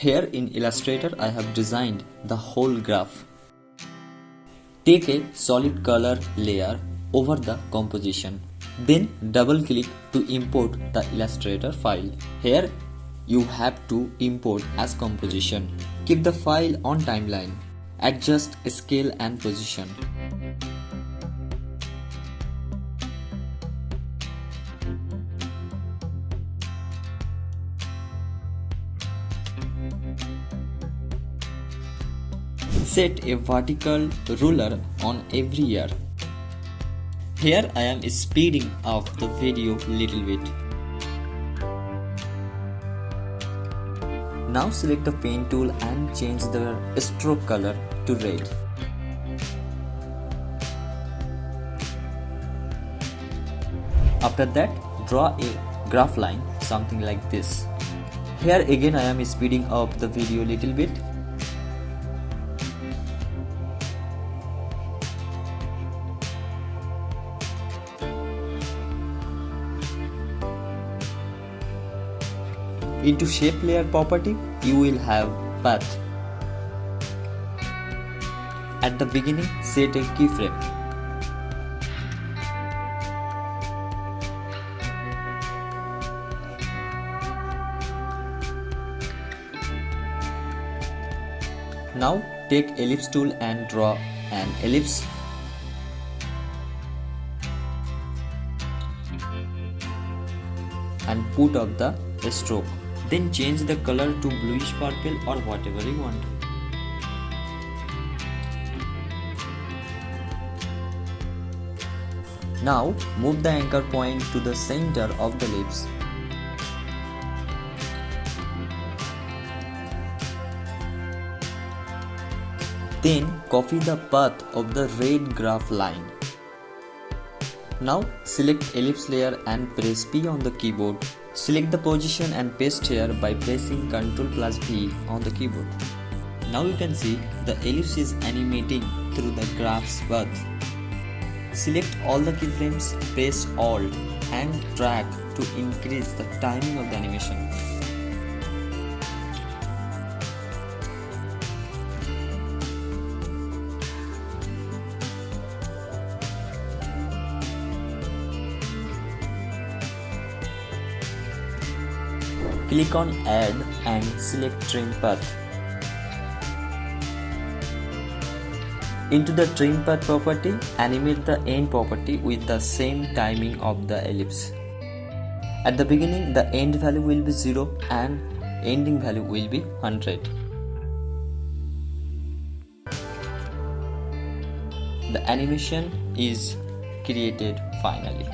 Here in Illustrator I have designed the whole graph. Take a solid color layer over the composition. Then double click to import the Illustrator file. Here you have to import as composition. Keep the file on timeline. Adjust scale and position. Set a vertical ruler on every year. Here I am speeding up the video little bit. Now select the pen tool and change the stroke color to red. After that, draw a graph line something like this. Here again I am speeding up the video little bit. Into shape layer property, you will have path. At the beginning, set a keyframe. Now take ellipse tool and draw an ellipse. And put up the stroke. Then change the color to bluish purple or whatever you want. Now move the anchor point to the center of the ellipse. Then copy the path of the red graph line. Now select ellipse layer and press P on the keyboard. Select the position and paste here by pressing Ctrl+V on the keyboard. Now you can see the ellipse is animating through the graph's path. Select all the keyframes, press Alt and drag to increase the timing of the animation. Click on Add and select Trim Path. Into the Trim Path property, animate the end property with the same timing of the ellipse. At the beginning, the end value will be 0 and ending value will be 100. The animation is created finally.